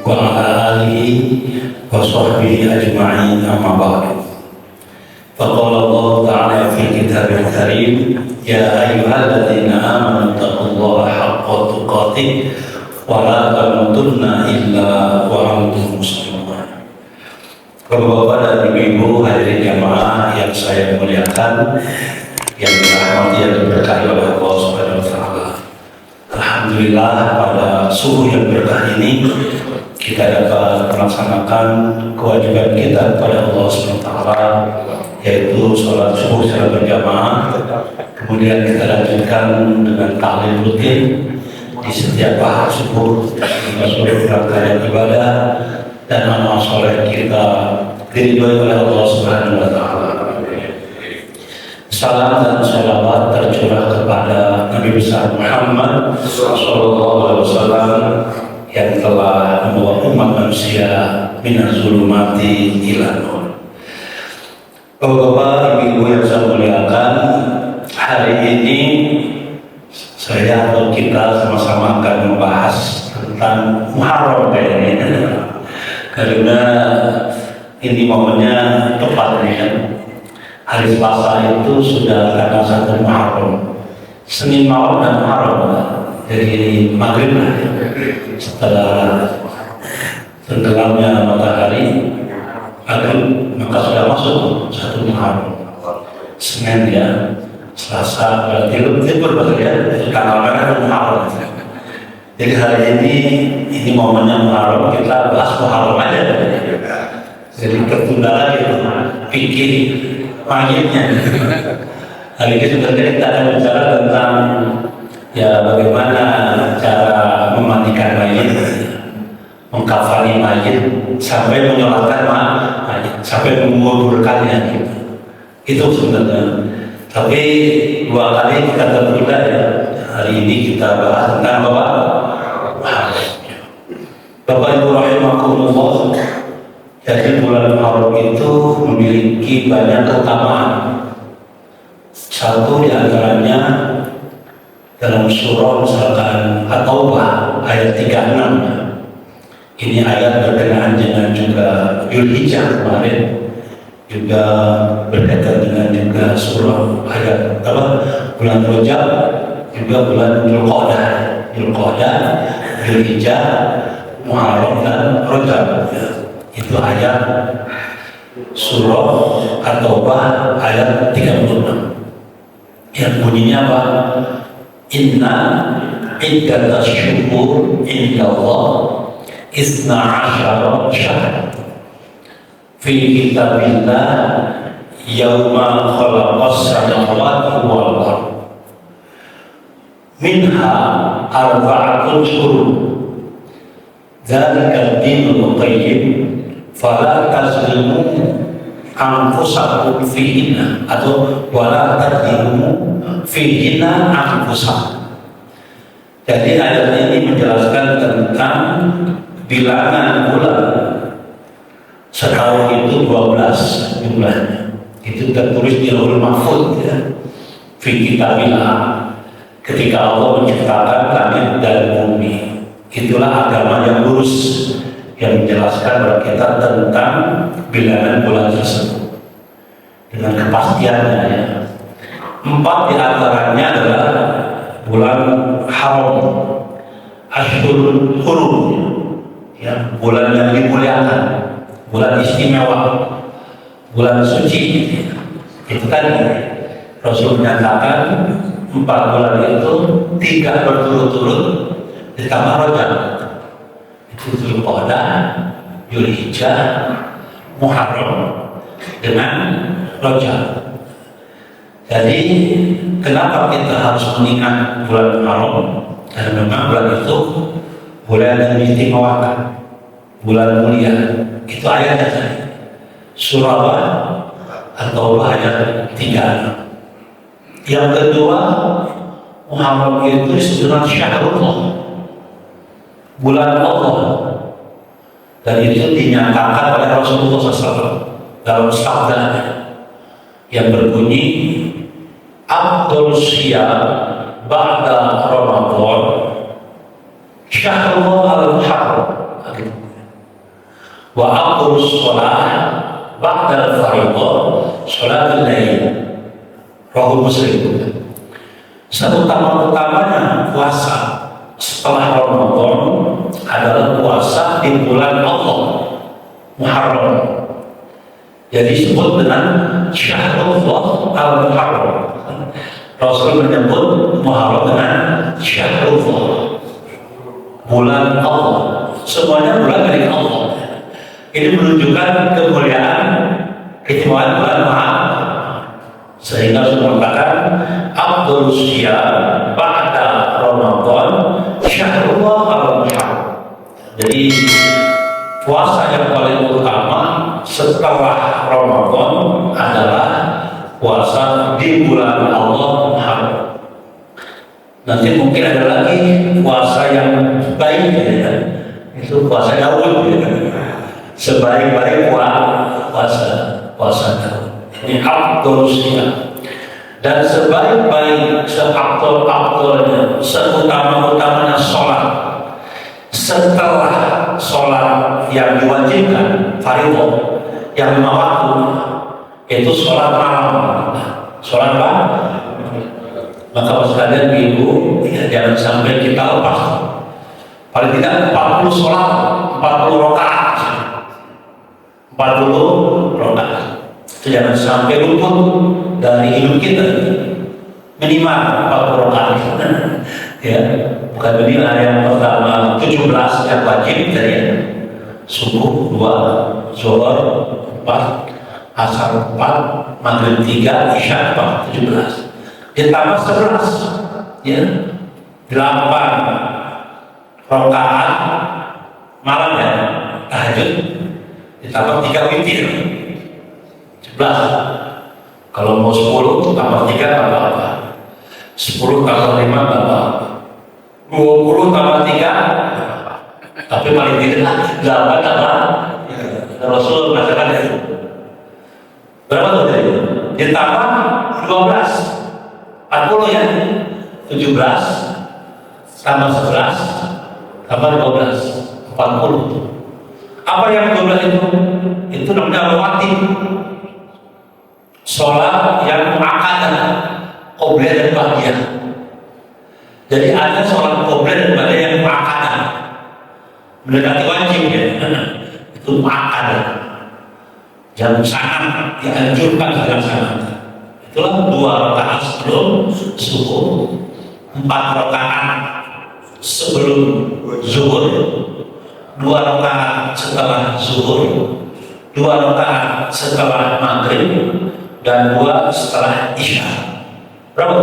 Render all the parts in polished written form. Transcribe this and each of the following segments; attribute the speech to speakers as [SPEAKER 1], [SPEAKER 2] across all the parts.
[SPEAKER 1] وعلى آله وصحبه أجمعين أما بعد فقال الله تعالى في كتابه الكريم يا أيها الذين آمنوا اتقوا الله حق تقاته ولا تموتن إلا وأنتم مسلمون. Bapak-bapak dan ibu-ibu hadirin jamaah yang saya muliakan, yang dirahmati dan diberkahi oleh Allah Subhanahu wa taala. Alhamdulillah pada subuh yang berkah ini kita dapat melaksanakan kewajiban kita kepada Allah Subhanahu wa taala, yaitu sholat subuh secara berjamaah. Kemudian kita lanjutkan dengan tahlil rutin di setiap pahar subuh, di seluruh rangkaian ibadah dan amal soleh kita diridhoi oleh Allah Subhanahu wa taala. Salam dan shalawat tercurah kepada Nabi besar Muhammad sallallahu alaihi wasallam yang telah membawa umat manusia minaz zulumati ila nur. Bapak-bapak, ibu-ibu yang saya muliakan, hari ini saya atau kita sama-sama akan membahas tentang Muharram kayaknya. Karena ini momennya tepat ya. Hari Selasa itu sudah tanggal 1 Muharram. Senin malam dan Muharram. Jadi maghrib lah ya. Setelah tenggelamnya matahari maghrib maka sudah masuk 1 Muharram. Senin ya, Selasa berarti libur ya. Tanggal merah Muharram. Jadi hari ini momennya Muharram, kita bahas Muharram aja. Jadi tertunda lagi pikir mayitnya. Hari ini sebenarnya kita akan bicara tentang ya bagaimana cara memandikan mayit, mengkafani mayit, sampai menyolatkan mayit, sampai menguburkannya gitu. Itu sebenarnya. Tapi 2 kali kita tertunda ya. Hari ini kita bahas tentang Bapak Ibu rahimakumullah. Jadi bulan Muharram itu memiliki banyak keutamaan. Satu di antaranya dalam surah misalkan At-Taubah ayat 36. Ini ayat berkenaan dengan juga Dzulhijjah kemarin, juga berkaitan dengan juga surah ayat bulan Rajab, juga bulan Dzulqa'dah, Dzulhijjah, Muharram dan Rajab. Itu ayat surah At-Taubah ayat 36 yang bunyinya apa? Inna iddatash syuhur indallah isna asyara syahr fi kitabillah yauma khalaqas samawati wal ardh minha arba'atun hurum dzalika ad-dinul qayyim fala tazlimu anfusakum fihinna atau wala tadlimu fihinna anfusakum. Jadi ayat ini menjelaskan tentang bilangan bulan. Setahun itu 12 jumlahnya. Itu tertulis di Lauhul Mahfuz ya. Fi kitabillah. Ketika Allah menciptakan langit dan bumi. Itulah agama yang lurus, yang menjelaskan kepada kita tentang bilangan bulan tersebut dengan kepastiannya ya. 4 di antaranya adalah bulan haram, Ashhurul Hurum ya, bulan yang dimuliakan, bulan istimewa, bulan suci. Itu kan Rasul menyatakan 4 bulan itu 3 berturut-turut ditambah Rajab. Dzulqa'dah, Dzulhijjah, Muharram dengan Rajab. Jadi kenapa kita harus mengingat bulan Muharram? Karena memang bulan itu bulan yang diistimewakan, bulan mulia. Itu ayatnya tadi. Surah At-Taubah ayat 36. Yang kedua, Muharram itu sebenarnya syahrullah, bulan Allah, dan itu dinyatakan oleh Rasulullah SAW dalam sabdanya yang berbunyi Abdul Siyam Ba'da Ramadan Syahrullah al-Muharram. ba'dal fardhu sholatul lail. Rawi Muslim. Seutama-utamanya puasa setelah Ramadan adalah puasa di bulan Allah Muharram. Jadi disebut dengan Syahrullah al-Muharram. Rasul menyebut Muharram dengan Syahrullah, bulan Allah. Semuanya bulan dari Allah. Ini menunjukkan kemuliaan keistimewaan bulan Muharram. Sehingga Rasul mengatakan Abdul Siyam ba'da Ramadan Syahrullah al-Muharram. Jadi puasa yang paling utama setelah Ramadan adalah puasa di bulan Allah Muharram. Nanti mungkin ada lagi puasa yang baik, ya. Itu puasa Daud, ya. Sebaik-baik puasa Daud. Ini Abdul Siyam. Dan sebaik-baik, seabdul-abdulnya, seutama-utamanya sholat setelah sholat yang diwajibkan fardhu yang 5 waktu, itu sholat malam. Sholat apa? Maka sekalian minggu ya, jangan sampai kita lepas. Paling tidak 40 sholat, 40 rakaat, 40 rakaat. Itu jangan sampai luput dari hidup kita. Minimal 40 rakaat. Ya, bukan minimal. Yang pertama 17 yang wajib tadi ya. Subuh 2, zuhur 4, asar 4, maghrib 3, isya 4, 17. Ditambah 11, ya, 8 rakaat malam ya, tahajud, ditambah 3 witir, 11. Kalau mau 10 tambah 3 tambah apa? 10 tambah 5 tambah 20 tambah 3, tapi paling tidak 8 tambah. Rasul mengatakan itu. Berapa tuh tadi? Ditambah 12, 40 ya, 17 tambah 11 tambah 12, 40. Apa yang 12 itu? Itu namanya rawatib. Sholat yang muakkadah, qobliyah dan ba'diyah. Jadi ada sholat qobliyah dan ba'diyah yang muakkadah, mendekati wajib ya. Itu muakkadah, yang sangat dianjurkan dilaksanakan. Itulah 2 rakaat sebelum subuh, 4 rakaat sebelum zuhur, 2 rakaat setelah zuhur, 2 rakaat setelah maghrib, dan 2 setelah isya. Berapa?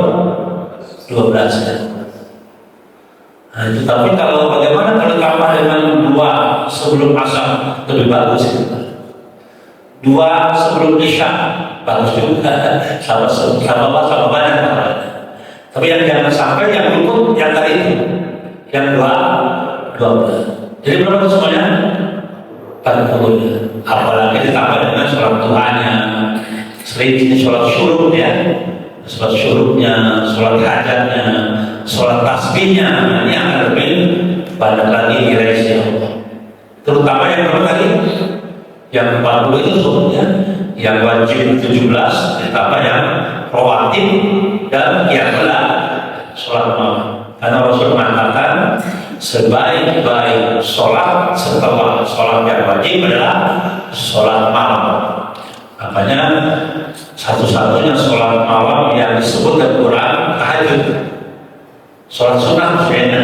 [SPEAKER 1] 12 ya. Nah, itu tapi kalau bagaimana kalau tambah dengan 2 sebelum asar, lebih bagus itu. 2 sebelum isya bagus juga, sama banyak. Tapi yang jangan sampai yang luput yang tadi itu, yang 12. Jadi berapa semuanya? 40. Apalagi ditambah dengan sholat duhanya, sering sholat syuruk ya, sholat syuruknya, sholat hajatnya, sholat tasbihnya, ini akan lebih banyak lagi nilai Allah. Terutama yang berapa tadi? Yang 40 itu sebutnya, yang wajib 17, ditambah yang rawatib dan qiyamul sholat malam. Karena Rasul mengatakan sebaik-baik sholat setelah sholat yang wajib adalah sholat malam. Makanya satu-satunya sholat malam yang disebut dalam Quran tahajud. Sholat sunnah maksudnya.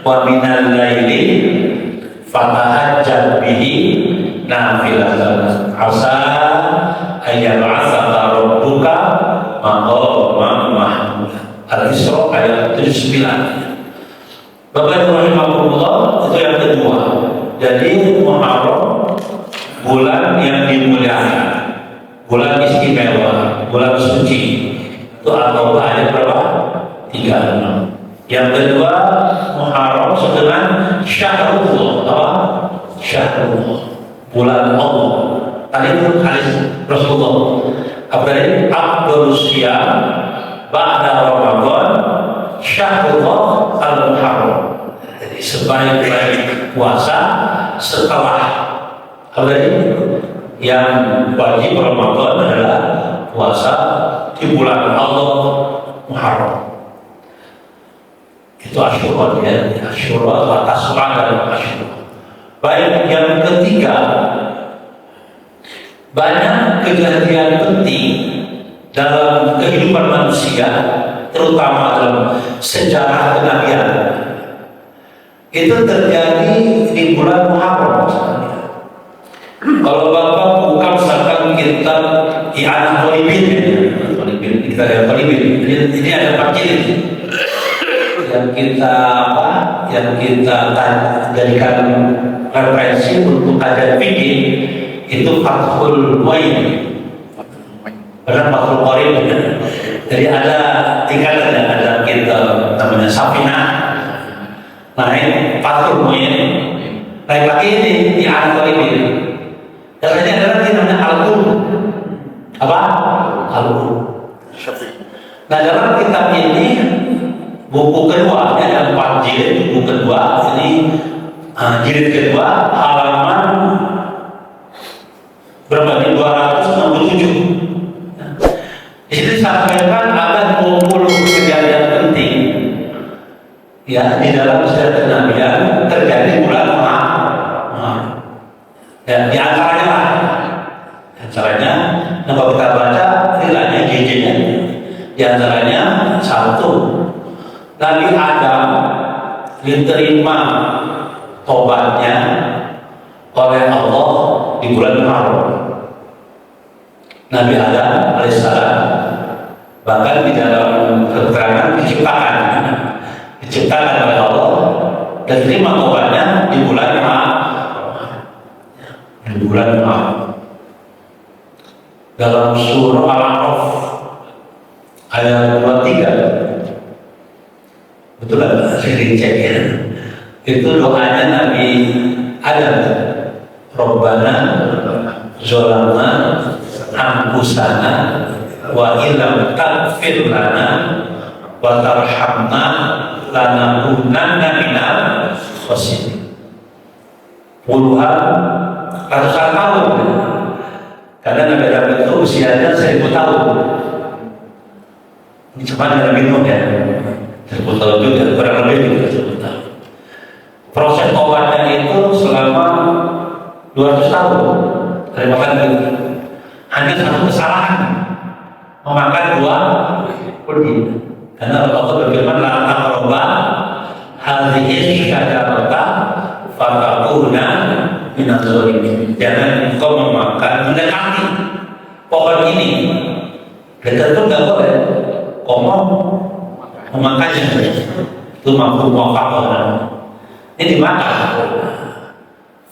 [SPEAKER 1] Wa minal laili fatahajjad bihi nafilatan asa ayyab'atsaka rabbuka maqaman mahmuda. Al-Isra ayat 79. Bapak Ibu rahimahullah, itu yang kedua. Jadi Muharram bulan yang dimuliakan, bulan istimewa, bulan suci. Itu atau ayat berapa? 36. Yang kedua Muharram dengan Syahrullah, apa? Syahrullah, bulan Allah. Tadi itu hadis Rasulullah. Apa tadi? Abdul Siyam ba'da Ramadan Syahrullah al-Muharram. Jadi sebaik-baik puasa setelah apa tadi? Yang wajib Ramadan adalah puasa di bulan Allah Muharram. Itu Asyura ya, Asyura, Tas'a dan Asyura. Baik, yang ketiga, banyak kejadian penting dalam kehidupan manusia, terutama dalam sejarah kenabian, itu terjadi di bulan Muharram. Kalau Bapak buka misalkan kitab I'anah Thalibin, kita ada Thalibin, ini ada 4 jilid yang kita jadikan referensi untuk kajian fikih. Itu Fathul Mu'in, benar Fathul Qorib. Jadi ada tingkatan, ada kitab namanya Safinah, naik Fathul Mu'in, naik lagi ini I'anah Thalibin. Dan ini adalah namanya Al-Qur'an. Apa? Al-Qur'an. Nah, dalam kitab ini buku kedua, ada 4 jilid. Buku kedua ini jilid kedua, halaman berapa? 267. Di sini disampaikan ada 20 kejadian penting ya di dalam sejarah kenabian terjadi bulan Muharram. Ya, di antaranya kalau kita baca nilainya JJ-nya, di antaranya 1, Nabi Adam diterima tobatnya oleh Allah di bulan Muharram. Nabi Adam alaihissalam bahkan di dalam keterangan diciptakan oleh Allah dan diterima tobatnya di bulan Muharram. Dalam surah Al-A'raf ayat 23, betul lah, saya dicek ya. Itu doanya Nabi Adam, Rabbana zolamna anfusana wa illam taghfir lana wa tarhamna lanakunanna minal khasirin. Puluhan ratusan tahun, karena Nabi Adam itu usianya 1000 tahun. Ini cuma Nabi Nuh ya, 1000 tahun juga, kurang lebih juga 1000 tahun. Proses tobatnya itu selama 200 tahun. Terima kasih. Hanya satu kesalahan, memakan 2 kurdi. Karena Allah berfirman, la taqrabu hadhihi syajarata fatakuna minadz zalimin. Jangan engkau mendekati pohon ini. Kita itu nggak boleh ngomong memakannya. Itu mampu muwafaqah. Ini dimakan.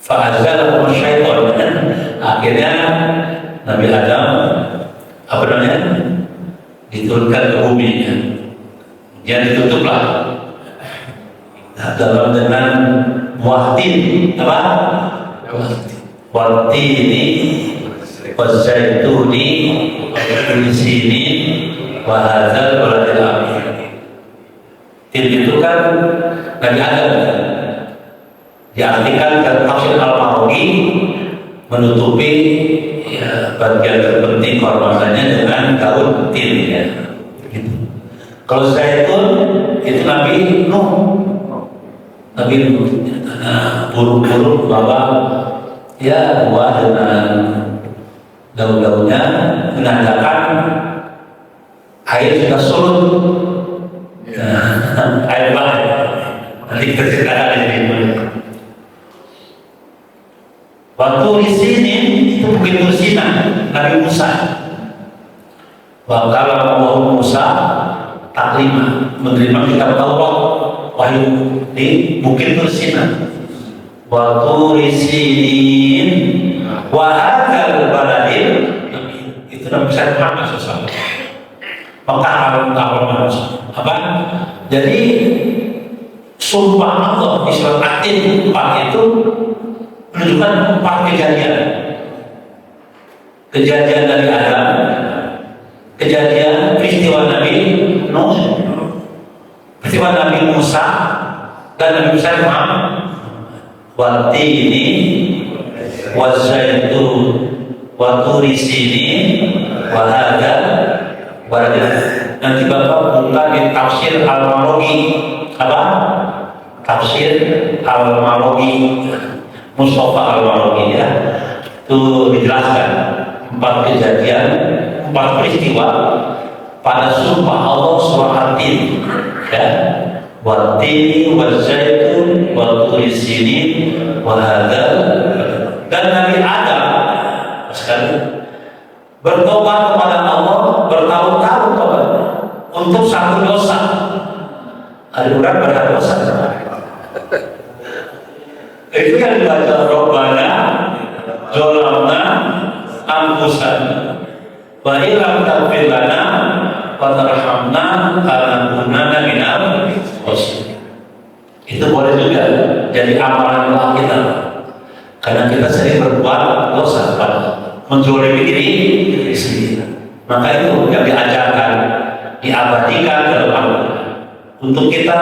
[SPEAKER 1] Fa'azal syaitan. Akhirnya Nabi Adam diturunkan ke bumi. Dia ditutuplah dalam dengan muahtin apa? Watini wazaituni wa sini wa hadzal baladil amin. Itu kan Nabi Adam diartikan dan tafsir Al-Mawardi menutupi ya, bagian terpenting korbannya dengan daun tin ya. Gitu. Kalau zaitun itu Nabi Nuh, burung-burung bawa ya buah dengan daun-daunnya menandakan air sudah surut, air banget. Nanti kita ceritakan di sini. Waktu di sini itu Bukit Tursina, Nabi Musa. Wakala Allah Musa taklima, menerima kitab Taurat wahyu di Bukit Tursina. Waktu di sini wahakal baladil, itu Nabi Muhammad SAW. Maka tahun apa? Jadi sumpah Allah di surat At-Tin 4 itu menunjukkan 4 kejadian dari Adam, kejadian peristiwa Nabi Nuh, peristiwa Nabi Musa dan Nabi Muhammad. Watini wazaitun wa turi sinin wa hadzal balad. Nanti Bapak buka di tafsir Al-Maraghi. Apa? Tafsir Al-Maraghi, Mustafa Al-Maraghi ya. Itu dijelaskan 4 kejadian, 4 peristiwa pada sumpah Allah surah At-Tin ya. Wat-tini waz-zaitun wa turi sinin wa hadzal. Dan Nabi Adam sekali bertobat kepada Allah bertahun-tahun tobat untuk satu dosa. Ada orang berapa dosa? Itu kan dibaca Rabbana zalamna anfusana wa illam taghfir lana wa tarhamna lanakunanna minal khasirin. Itu boleh juga jadi amalan doa kita, karena kita sering berbuat dosa pada menzalimi diri sendiri. Maka itu yang diajarkan, diabadikan dalam Al-Quran untuk kita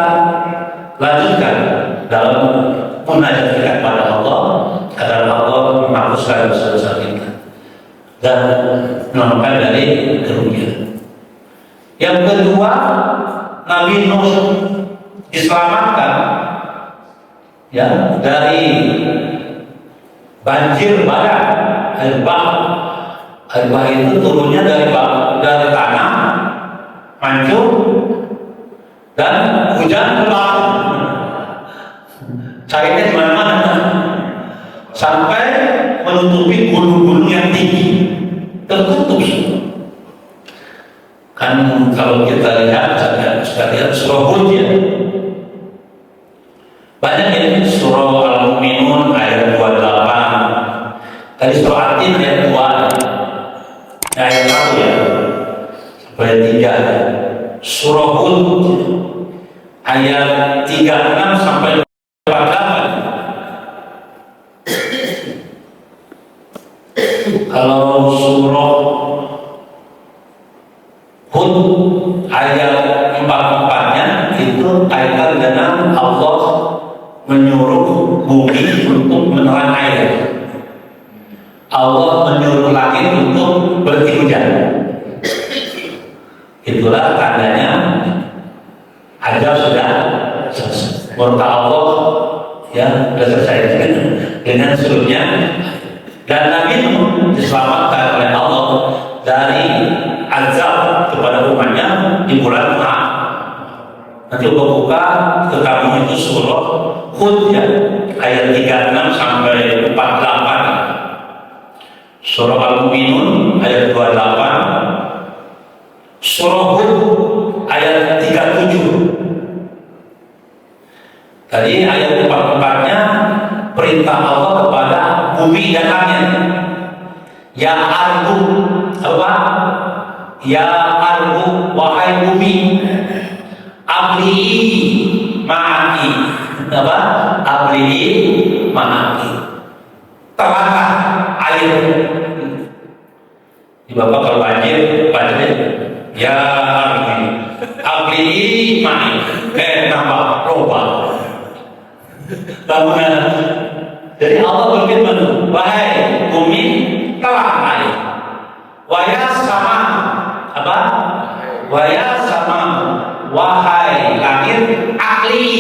[SPEAKER 1] lanjutkan dalam munajat kita kepada Allah agar Allah menghapuskan dosa-dosa kita dan menyelamatkan dari kerugian. Yang kedua, Nabi Nuh diselamatkan ya dari banjir badai, air bah. Air bah itu turunnya dari tanah, hancur dan hujan lebat. Cairnya di mana-mana sampai menutupi gunung-gunung yang tinggi, tertutup semua. Kan kalau kita lihat sekalian surah Hud ya, banyak ini surah Al-Mu'minun ayat 28, tadi surah At-Tin ayat 2, ayat 1 ya, ayat 3, surah Hud ayat 36 sampai 48. Kalau surah Hud ayat 44-nya itu kaitan dengan Allah menyuruh bumi untuk menelan air, Allah menyuruh langit untuk berhenti hujan. Itulah tandanya ajal sudah selesai. Murka Allah ya sudah selesai dengan surutnya. Dan Nabi diselamatkan oleh Allah dari azab kepada umatnya di bulan Muharram. Nanti buka ke kamu itu surah Hud ya, ayat 36 sampai 48. Surah Al-Mu'minun ayat 28. Surah Hud ayat 37. Tadi ayat 44-nya perintah Allah kepada bumi dan langit. Ya ardu, apa? Ya ardu, wahai bumi, ablihi ma'aki, apa? Ablihi ma'aki, telanlah air. Di Bapak kalau banjir, ya ardi, ablihi ma'aki, tambah roba. Bangunan. Jadi Allah berfirman, wahai bumi, telah air. Wahai sama, apa? Wahai sama, wahai langit, akli,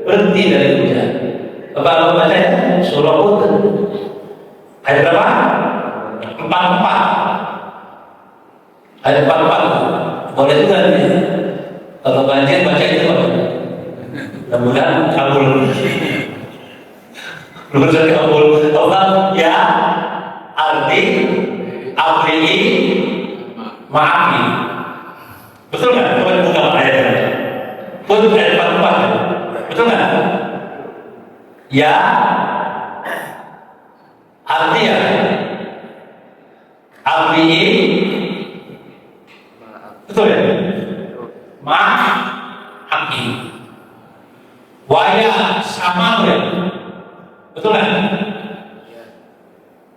[SPEAKER 1] berhenti dari hujan. Apa baca ya? Surah Hud ayat berapa? 44. Ayat 44. Boleh juga nih. Kalau banjir baca itu. Mudah-mudahan kabul. Mudah-mudahan kabul. Allah ya arti abrihi maafi. Betul nggak? Coba buka ayatnya. Betul ayat 44. Betul nggak? Ya artinya abrihi. Betul ya? Maafi. Waya sama ya, betul kan?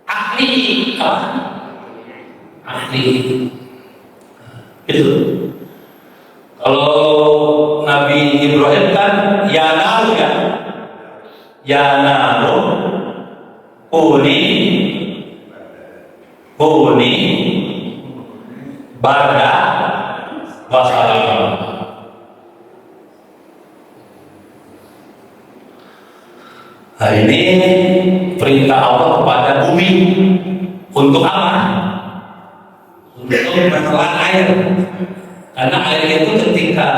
[SPEAKER 1] Akli apa? Akli itu. Kalau Nabi Ibrahim kan ya naru ya, ya naru Uni Barda Wasalam. Hari ini perintah Allah kepada bumi untuk apa? Untuk menelan air. Karena air itu ketika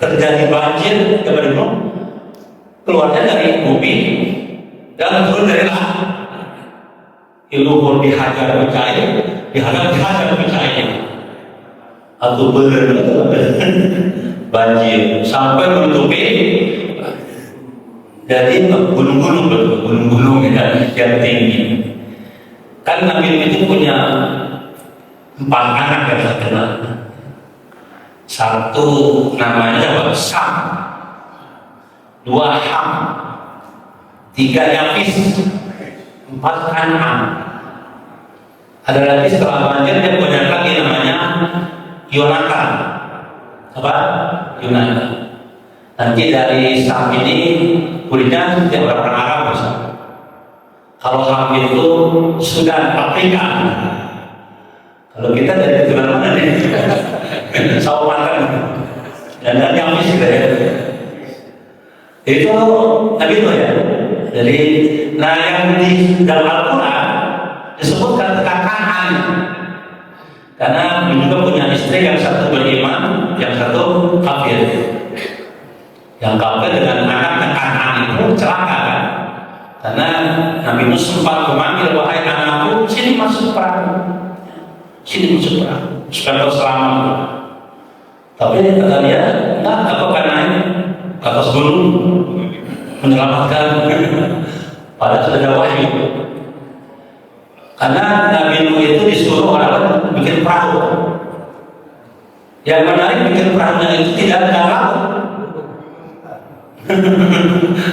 [SPEAKER 1] terjadi banjir, keluarnya dari bumi dan turun dari langit. Iluhur dihajar percaya, dihajar percaya, atau banjir sampai menutupi. Jadi gunung-gunung yang tinggi. Kan Nabi itu punya 4 anak yang terkenal. Satu namanya Sam, 2 Ham, 3 Yafis, 4 An'am. Ada lagi setelah banjir dia punya lagi namanya Yonatan. Apa? Yonatan. Nanti dari Sam ini kulitnya tidak orang Arab bisa. Kalau Ham itu Sudan, Afrika. Kalau kita dari mana nih? Sawapan. Dan yang misal ya. Itu Nabi itu ya. Jadi, nah yang di dalam Al-Quran disebutkan Kan'an. Karena juga punya istri yang satu beriman, yang satu kafir. Yang kafir dengan anak Kan'an itu celaka kan? Karena Nabi Musa sempat memanggil, wahai anakku, sini masuk perang, supaya kau selamat. Tapi kata dia, enggak, aku akan naik ke atas gunung menyelamatkan. Padahal sudah ada wahyu. Karena Nabi Nuh itu disuruh orang bikin perahu. Yang menarik bikin perahunya itu tidak ada laut.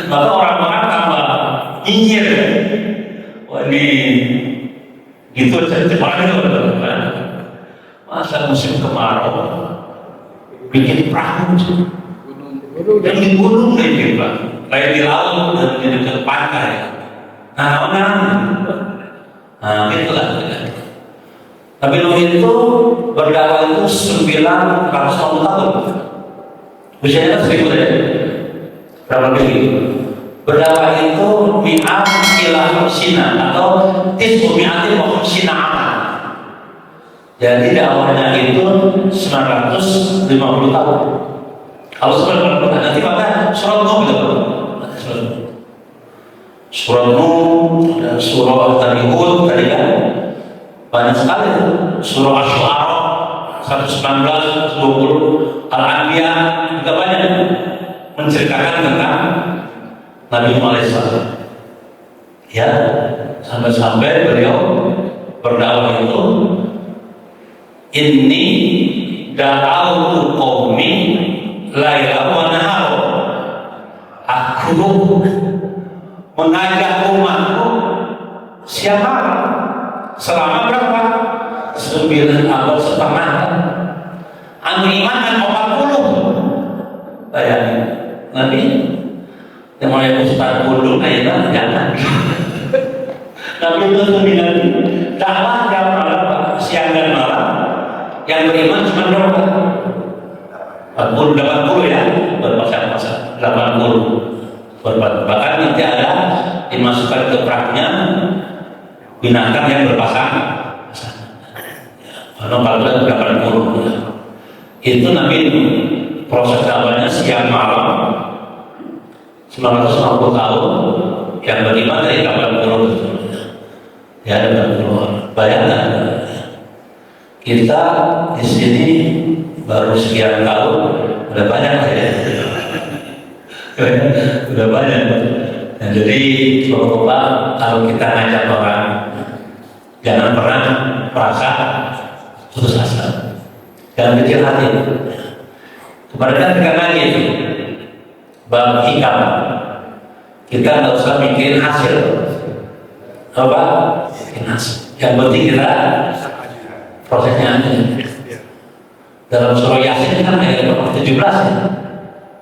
[SPEAKER 1] Maka orang-orang tambah nyinyir. Wah ini gitu cepat itu. Masa musim kemarau bikin perahu dan di gunung kayak gitu, kayak di laut dan di dekat pantai. Nah itulah. Nabi Nuh itu berdakwah itu 900 tahun. Usianya 1000 ya. Berapa kali? Berdakwah itu mi'at ila sina atau tisbu mi'atin wa sina amal. Jadi dakwahnya itu 950 tahun. Kalau 950 tahun nanti maka surat Nuh gitu. Surat Nuh dan surah tadi Hud tadi kan banyak sekali. Surah Asy-Syu'ara 119, 20, Al-Anbiya juga banyak menceritakan tentang Nabi Muhammad SAW. Ya, sampai-sampai beliau berdakwah itu, inni da'awtu qaumi laila wa nahar. Aku mengajak umatku siapa? Selama berapa? 9 abad setengah. Anu iman kan 40. Bayangin, Nabi yang mulai Ustaz Bulu kayaknya jangan. Nabi itu bilang dakwah jam malam, siang dan malam. Yang beriman cuma berapa? 80 ya, bermasa-masa 80. Bahkan nanti ada dimasukkan ke perangnya binatang yang berpasangan. Kalau 80 itu Nabi proses dakwahnya siang malam 950 tahun, yang beriman dari 80 ya 80. Bayangkan kita di sini baru sekian tahun udah banyak ya. Udah banyak. Nah, jadi Bapak kalau kita ngajak orang jangan pernah merasa putus asa, jangan kecil hati. Kepada kita lagi itu bab hikam, kita nggak usah mikirin hasil apa, yang penting kita prosesnya aja. Dalam surah Yasin kan ayat 17 ya,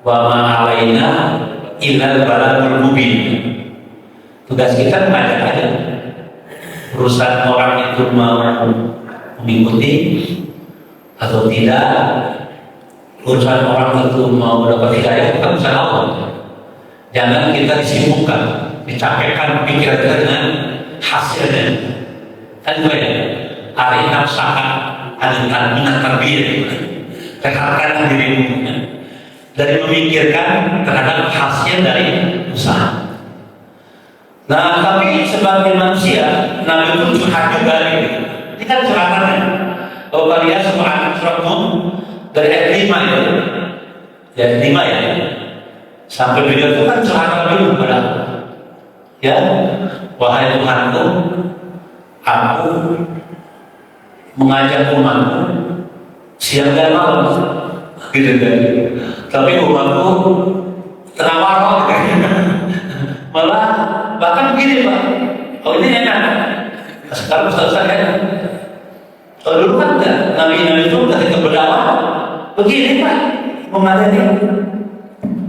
[SPEAKER 1] wa ma alaina illal balagul mubin. Tugas kita mengajak aja. Urusan orang itu mau mengikuti atau tidak, urusan orang itu mau dapat hidayah bukan urusan Allah. Jangan kita disibukkan, dicapekkan pikiran kita dengan hasilnya. Kan gue hari nafsakan adalah minat tarbiyah, rehatkan dirimu dari memikirkan terhadap hasil dari usaha. Nah, tapi sebagai manusia, Nabi itu curhat juga gitu. Ini kan curhatannya. Kalau kalian surat Nuh dari ayat 5 ya, ayat 5 ya, sampai beliau itu kan curhatan Nabi kepada ya, wahai Tuhanku, aku mengajak umatku siang dan malam, gitu kan. Tapi umatku tengah malam, malah bahkan begini Pak, oh ini enak. Sekarang Ustaz saya, kalau dulu kan enggak, Nabi itu ketika berdakwah begini Pak, memadani,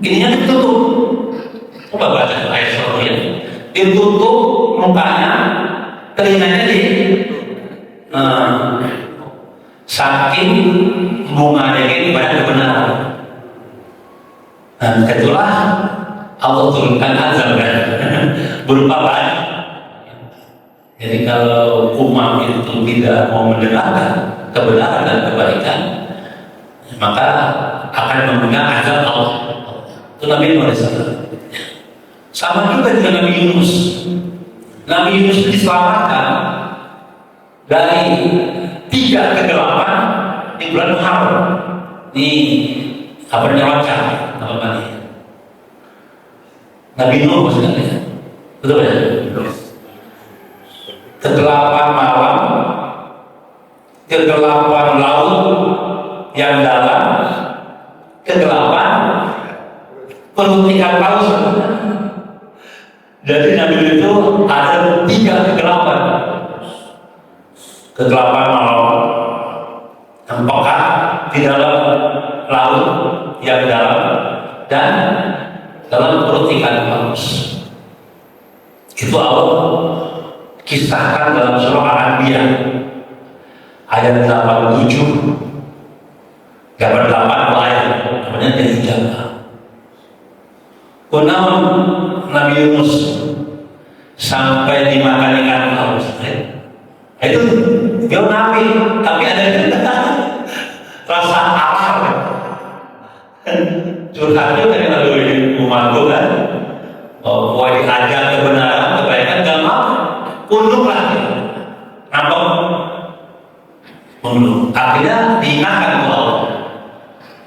[SPEAKER 1] ininya ditutup. Coba baca ayat surahnya, ditutup mukanya, telinganya di saking bunganya ini banyak kebenaran. Dan itulah Allah turunkan azab kan berupa banyak. Jadi kalau umat itu tidak mau mendengarkan kebenaran dan kebaikan, maka akan mendengar azab Allah. Itu Nabi Muhammad. Sama juga dengan Nabi Yunus. Nabi Yunus diselamatkan dari 3 kegelapan di bulan Muharram. Ini apa nyeloncat apa namanya? Nabi Nuh maksudnya, betul ya? Kegelapan malam, kegelapan laut yang dalam, kegelapan perut ikan paus. Jadi Nabi itu ada 3 kegelapan. Kegelapan malam yang pekat di dalam laut yang dalam dan dalam perut ikan paus. Itu Allah kisahkan dalam surah Al-Anbiya ayat 87, 88 ayat, namanya jadi jaga. Kunaon Nabi Yunus sampai dimakan ikan paus. Itu dia Nabi, tapi ada rasa alar. Curhatnya dari lalu umatku kan, mau diajak kebenaran, kebaikan gak mau, unduk lagi, nampak unduk. Akhirnya diingatkan ke Allah,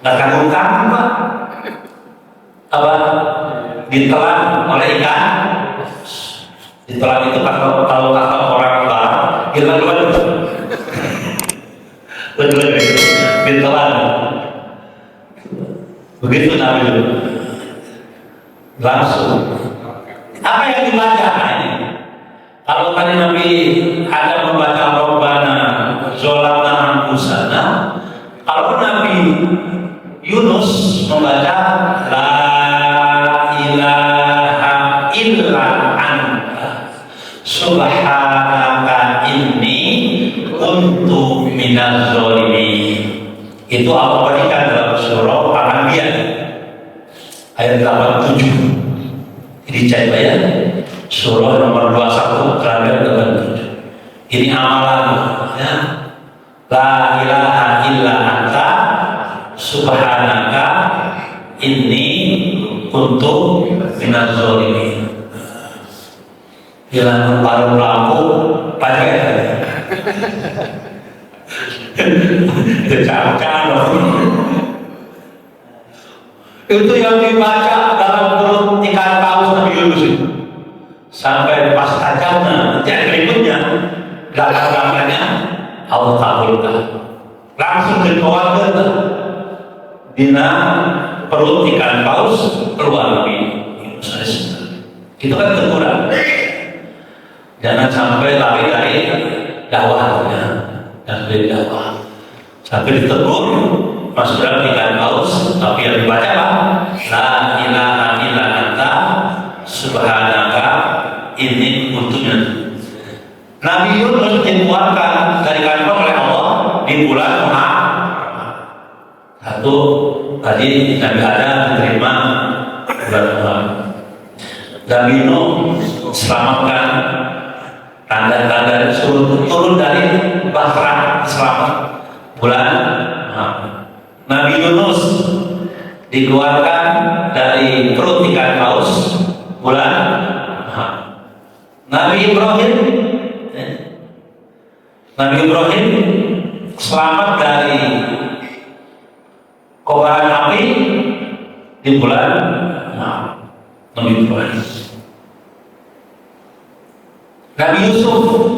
[SPEAKER 1] nggak kagum-kagum Pak, apa ditelan oleh ikan. Ditelan itu kalau kata orang Barat, hilang ditelan. Begitu Nabi langsung apa yang dibaca ini? Kalau tadi Nabi ada membaca Rabbana zolamna anfusana, kalau Nabi Yunus membaca la ilaha illa anta subhanaka inni kuntu minaz zalimin. Itu Allah berikan dalam surah Al-Anbiya ayat 87. Ini cek ya, surah nomor 21 ayat 87. Ini amalan ya. La ilaha illa anta subhanaka inni kuntu minaz zalimin. Hilang paruh lampu pakai itu cakap itu yang dibaca dalam perut ikan paus Nabi Yunus itu sampai pas tajamnya yang berikutnya belakang-belakangnya Allah kabulkan langsung dikeluarkan dina perut ikan paus keluar Nabi Yunus. Itu kan teguran, jangan sampai lari dari dakwahnya dan beli dakwah sampai ditegur masuk dalam ikan paus, tapi yang dibaca apa? La ilaha illa anta subhanaka tadi Nabi Adam diterima bulan Tuhan. Nabi Nuh selamatkan, tanda-tanda suruh turun dari bahtera selamat bulan Nabi Yunus dikeluarkan dari perut ikan paus bulan Nabi Ibrahim selamat dari kobaran api di bulan Nabi Ibrahim. Nabi Yusuf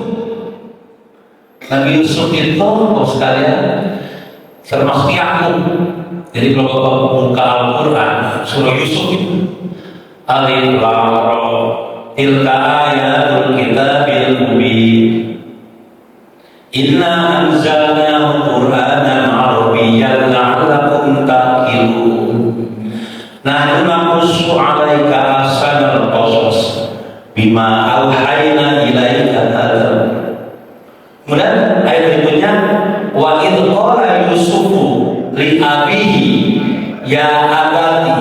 [SPEAKER 1] itu sekalian termasuk Yakub. Jadi kalau Bapak buka Al-Quran surah Yusuf Alif Lam Ra tilka ayatul kitabil mubin inna anzalnahu Qur'anan Arabiyyan la'allakum ta'qilun nahnu naqussu 'alaika ahsanal qasas bima auhayna ilaika hadzal. Kemudian ayat berikutnya wa idh qala yusufu li abihi ya abati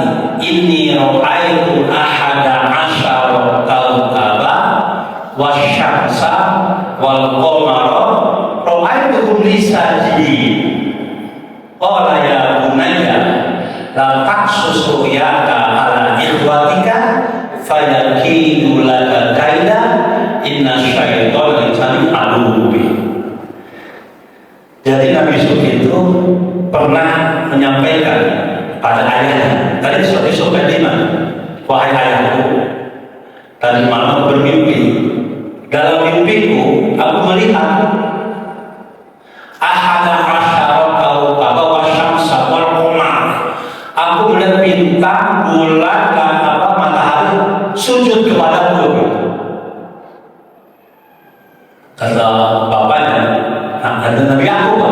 [SPEAKER 1] inni ra'aitu ahada asyara kawkaba wasyamsa wal qamara ra'aituhum li sajidin qala ya bunayya la taqsus ru'yaka ala ikhwatika fayakidu laka kaida inna syaitana lisan aduwwi. Jadi Nabi Yusuf itu pernah menyampaikan pada ayahnya, tadi suatu Yusuf lima, wahai ayahku, tadi malam bermimpi, dalam mimpiku aku melihat ahada asyara kawkaba wasyamsa wal qamar. Aku melihat bintang, bulan dan matahari sujud kepadaku. Kata bapaknya, ada Nabi Yakub.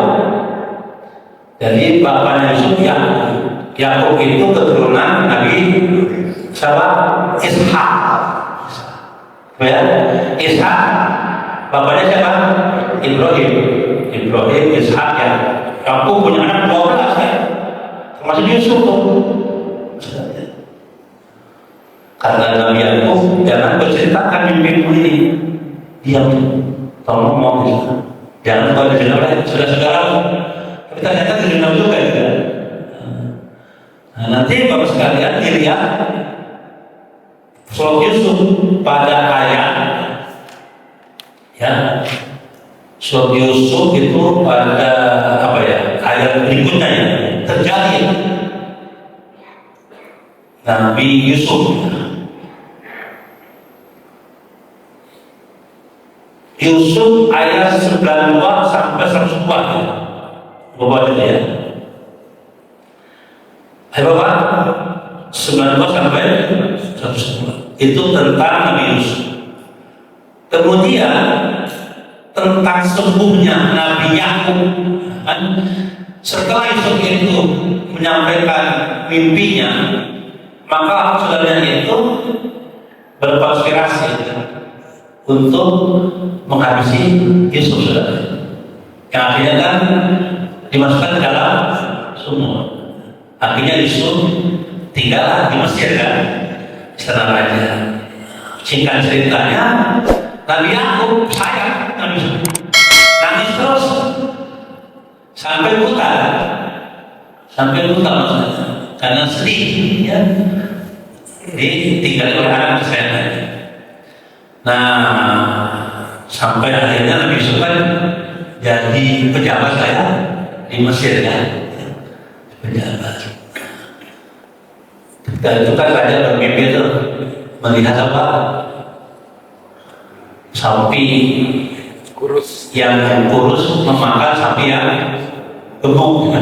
[SPEAKER 1] Jadi bapaknya Yusuf Yakub itu keturunan Nabi siapa? Ishak. Ya, Ishak. Bapaknya siapa? Ibrahim, Ishak ya. Yakub punya anak 12 ya. Termasuk Yusuf tuh. Kata Nabi Yakub, jangan berceritakan mimpimu ini. Diam, tolong mau jangan kau didengar oleh saudara-saudara. Tapi ternyata didengar juga ya. Nah, nanti Bapak sekalian dilihat surat Yusuf pada ayat ya. Surat Yusuf itu pada ayat berikutnya ya, terjadi Nabi Yusuf ayat 92 sampai 102 ya. Bapak itu ya. Ayo Bapak 92 sampai 102 itu tentang Nabi Yusuf. Kemudian tentang sembuhnya Nabi Yakub kan? Setelah Yusuf itu menyampaikan mimpinya, maka saudaranya itu berkonspirasi untuk menghabisi Yusuf saudara. Yang akhirnya kan dimasukkan ke dalam sumur. Akhirnya Yusuf tinggal di Mesir kan, istana raja. Singkat ceritanya, Nabi Yakub sayang Nabi Yusuf, nangis terus sampai buta maksudnya, karena sedih ya, ditinggal oleh anak kesayangannya. Nah, sampai akhirnya Nabi Yusuf kan jadi pejabat saya di Mesir ya, pejabat. Dan itu kan raja bermimpi itu melihat apa? Sapi kurus yang kurus memakan sapi yang gemuk.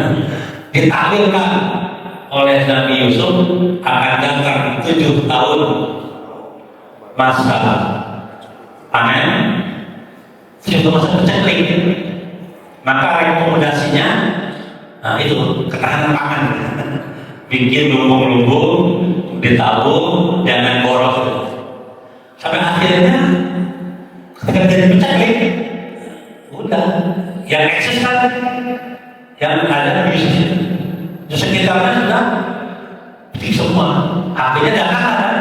[SPEAKER 1] Ditakwilkan oleh Nabi Yusuf akan datang 7 tahun masa panen, 7 masa peceklik. Maka rekomendasinya itu ketahanan pangan, bikin lumbung-lumbung, ditabung, jangan boros. Sampai akhirnya ketika jadi peceklik, udah yang eksis kan yang ada di Yusuf. Di sekitarnya sudah di semua. Akhirnya datang ada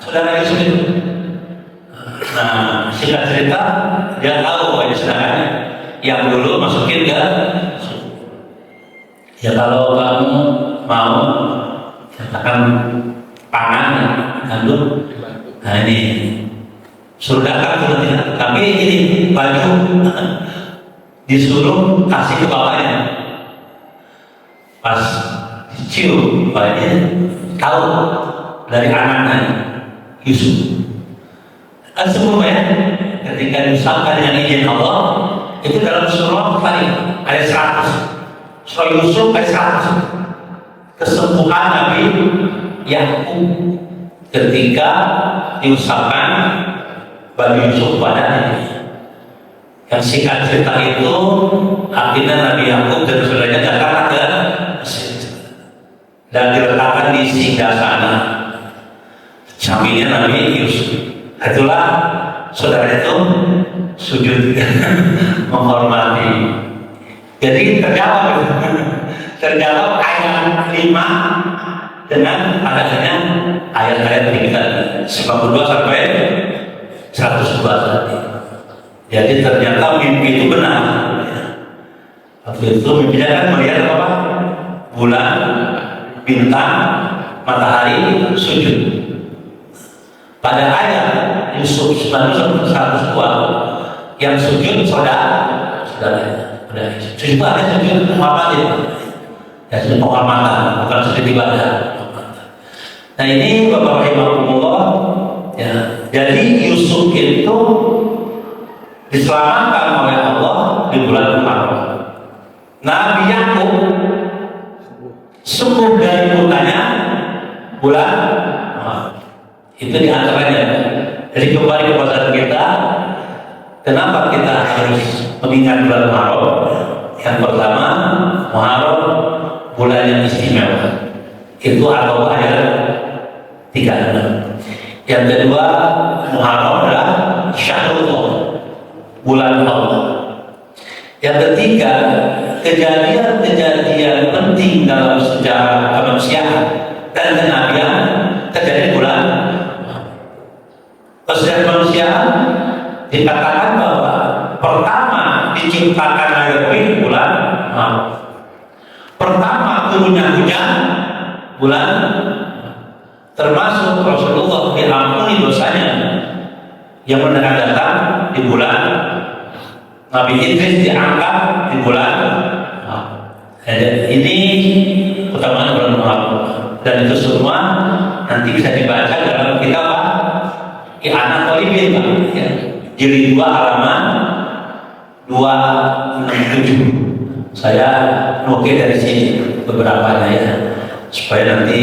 [SPEAKER 1] saudara Yusuf itu. Nah, singkat cerita dia tahu bahwa ini saudaranya yang dulu masukin ke. Ya kalau kamu mau katakan pangan gandum, nah ini suruh datang sudah tidak. Tapi ini baju disuruh kasih ke bapaknya. Pas cium bapaknya tahu dari anaknya Yusuf. Sebelumnya ketika disangka dengan izin Allah itu dalam surah tadi ayat 100. Surah Yusuf ayat 100. Kesembuhan Nabi Yakub ketika diusapkan baju Yusuf badannya. Yang singkat cerita itu akhirnya Nabi Yakub dan saudaranya datang ke Mesir dan diletakkan di singgasana sampingnya Nabi Yusuf. Itulah saudaranya itu sujud menghormati. Jadi terjawab ayat 5 dengan adanya ayat-ayat tingkat 92 sampai 102 tadi. Jadi ternyata mimpi itu benar. Waktu itu mimpinya kan melihat apa? Bulan, bintang, matahari sujud. Pada ayat Yusuf 102 yang sujud saudaranya. Sujud ada sujud menghormati. Ya sujud penghormatan, bukan sujud ibadah. Nah ini Bapak rahimahumullah, ya. Jadi Yusuf itu diselamatkan oleh Allah di bulan Muharram. Nabi Yakub sembuh dari mutanya bulan Muharram. Itu diantaranya. Jadi kembali ke pembahasan kita, kenapa kita harus mengingat bulan Muharram? Yang pertama, Muharram bulan yang istimewa. Itu atau ayat 36. Yang kedua, Muharram adalah Syahrullah, bulan Allah. Yang ketiga, kejadian-kejadian penting dalam sejarah kemanusiaan dan kenabian terjadi di bulan. Sejarah kemanusiaan dikatakan bahwa pertama diciptakan air di bulan Maret. Pertama turunnya hujan bulan, termasuk Rasulullah diampuni dosanya yang mendengar datang di bulan. Nabi Idris diangkat di bulan. Ini keutamaan bulan Muharram dan itu semua nanti bisa dibaca dalam kitab I'anah Thalibin, ya. Jilid 2 halaman 267. Saya nukil dari sini beberapanya ya, supaya nanti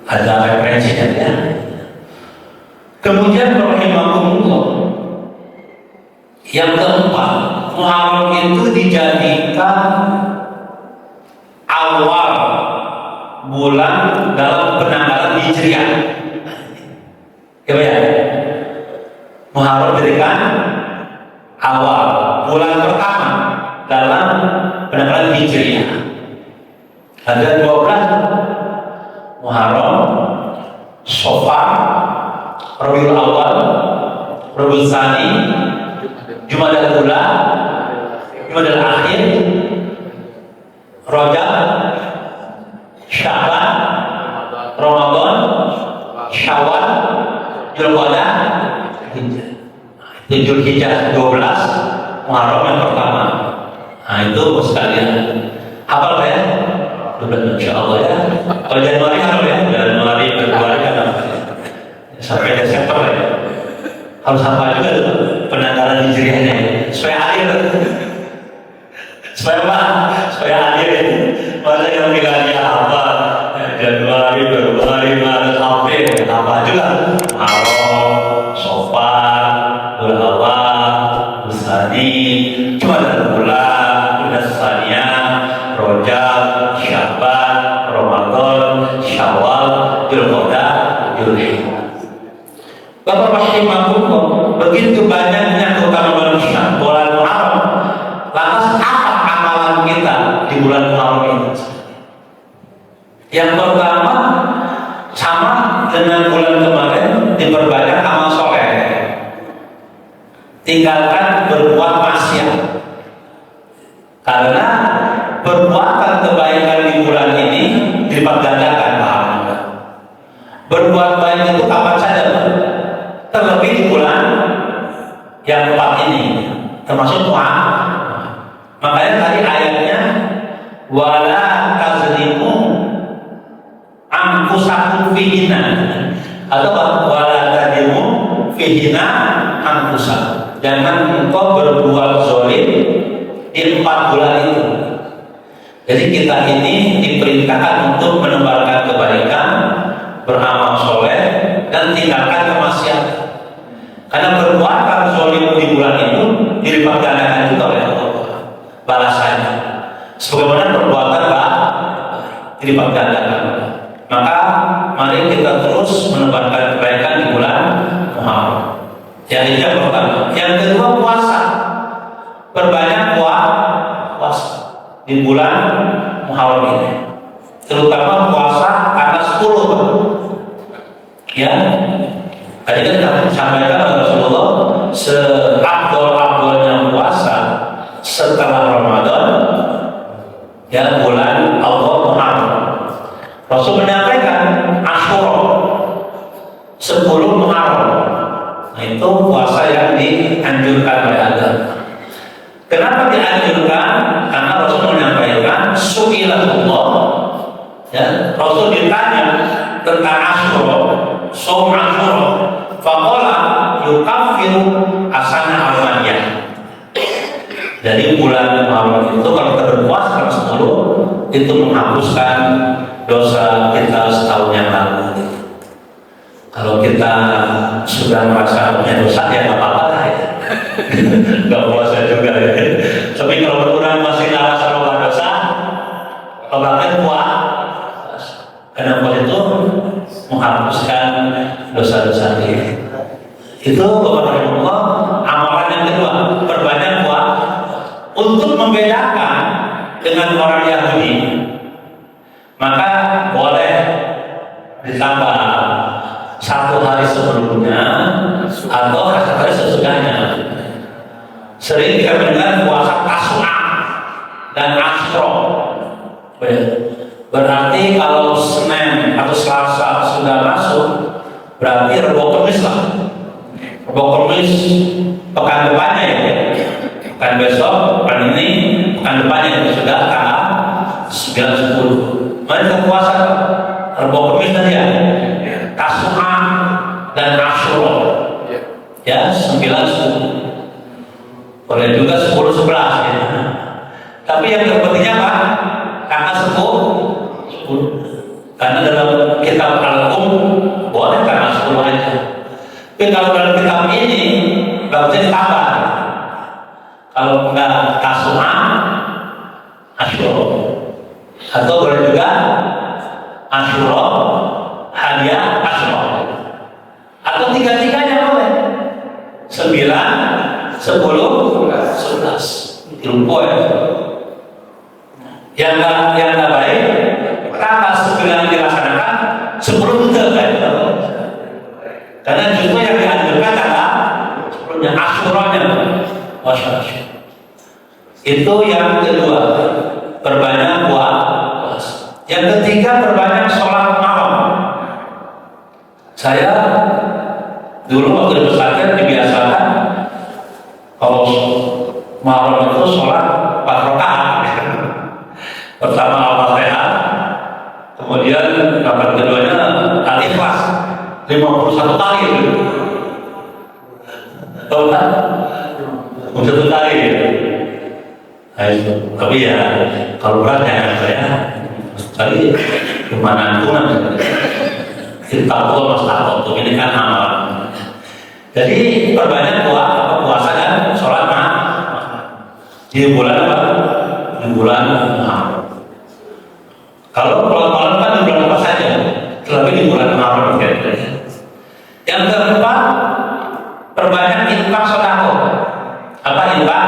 [SPEAKER 1] ada referensinya ya. Kemudian rahimahumullah, yang keempat, Muharram itu dijadikan awal bulan dalam penanggalan Hijriah. Ya, Muharram dijadikan awal bulan pertama dalam penanggalan Hijriah. Ada 12: Muharram, Safar, Rabiul Awal, Rabiul Tsani, Jumadal Ula, Jumadal Akhir, Rajab, Sya'ban, Ramadan, Syawal, Dzulqa'dah, Dzulhijjah 12, Muharram yang pertama. Nah itu sekalian hafal ya? 12 insyaallah ya. Kalau Januari hafal ya? Januari, Februari kan sampai Desember ya. Harus hafal juga tuh penanggalan Hijriahnya supaya adil. Supaya apa? Supaya adil ya. Masa yang bilang dia hafal Januari, Februari, Maret, April, apa juga? Muharram, Safar, Rabiul Awal, Tsani, Jumadal Ula, Jumadal Tsaniyah, Rajab, Sya'ban, Ramadan, Syawal, Dzulqa'dah, Dzulhijjah. Bapak rahimahullah, begitu banyaknya keutamaan bulan Muharram. Lantas apa amalan kita di bulan Muharram ini? Yang pertama, sama dengan bulan kemarin, diperbanyak amal soleh, tinggalkan berbuat maksiat. Karena perbuatan kebaikan di bulan ini dilipat gandakan pahalanya. Berbuat baik itu kapan saja, terlebih di bulan yang tepat ini, termasuk Tuhan. Makanya tadi ayatnya wala tazlimu anfusakum fihina, atau wala tazlimu fihina anfusakum. Jangan engkau berbuat zalim di 4 bulan itu. Jadi kita ini diperintahkan untuk menebarkan kebaikan, beramal soleh, dan tinggalkan kemaksiatan. Karena perbuatan zalim di bulan itu dilipat gandakan juga oleh Allah balasannya. Sebagaimana perbuatan dilipat gandakan. Maka mari kita terus menebarkan kebaikan di bulan Muharram. Yang ini yang pertama. Yang kedua, puasa. Perbanyak puasa di bulan Muharram ini, terutama puasa tanggal 10. Ya, tadi kan kita sampaikan Rasulullah seabdol-abdolnya puasa setelah Ramadan, ya bulan Allah Muharram. Rasul menyampaikan Asyura 10 Muharram. Nah, itu puasa yang dianjurkan oleh agama. Kenapa dianjurkan? Karena Rasul menyampaikan su'ilatullah, ya, Rasul ditanya tentang Asyura, Shaum Asyura, faqala yukaffiru asana al-madiyah. Jadi bulan Muharram itu kalau kita berpuasa tanggal 10 itu menghapuskan dosa kita setahun yang lalu. Kalau kita sudah merasa punya dosa, ya nggak apa-apa lah ya. Nggak puasa juga ya. Tapi kalau berkurang masih merasa dosa, obatnya puasa. Karena puasa itu menghapuskan dosa-dosa kita. Itu kepada Allah. Amalan yang kedua, perbanyak puasa untuk membedakan dengan orang Yahudi. Maka boleh ditambah 1 hari sebelumnya atau 1 hari sesudahnya. Sering kita mendengar puasa Tasu'a dan Asyura. Berarti kalau Senin atau Selasa sudah masuk, berarti Rebo Kamis lah. Rebo Kamis pekan depannya ya. Pekan besok, pekan ini, pekan depannya itu sudah tanggal 9-10. Mari kita puasa Rebo Kamis tadi ya. Tasu'a dan Asyura. Ya, 9-10. Boleh juga 10-11 ya. Tapi yang terpentingnya apa? Tanggal 10. Karena dalam kitab Al-Um boleh tanggal 10 aja. Tapi kalau dalam kitab ini bagusnya ditambah. Kalau enggak Tasu'a, Asyura. Atau boleh juga Asyura, Hadiah, Asyura. Atau tiga-tiganya boleh. 9, 10, 11. Itu poin. Yang nggak baik, tanggal 9 dilaksanakan, 10 tidak. Karena justru yang dianjurkan tanggal 10-nya, Asyuranya. Itu yang kedua, perbanyak puasa. Yang ketiga, perbanyak sholat malam. Saya dulu waktu di pesantren dibiasakan kalau malam itu sholat 4 rakaat. Pertama Al-Fatihah, kemudian rakaat keduanya Al-Ikhlas 51 kali. Tahu kan? 51 kali. Nah, itu. Tapi ya kalau berat ya saya sekali kemana pun kita tahu mas takut ini kan amalan. Jadi perbanyak puasa dan sholat di bulan apa? Di bulan Muharram. Kalau malam kan di bulan apa saja, terlebih di bulan Muharram. Yang keempat, perbanyak infak sedekah. Apa infak?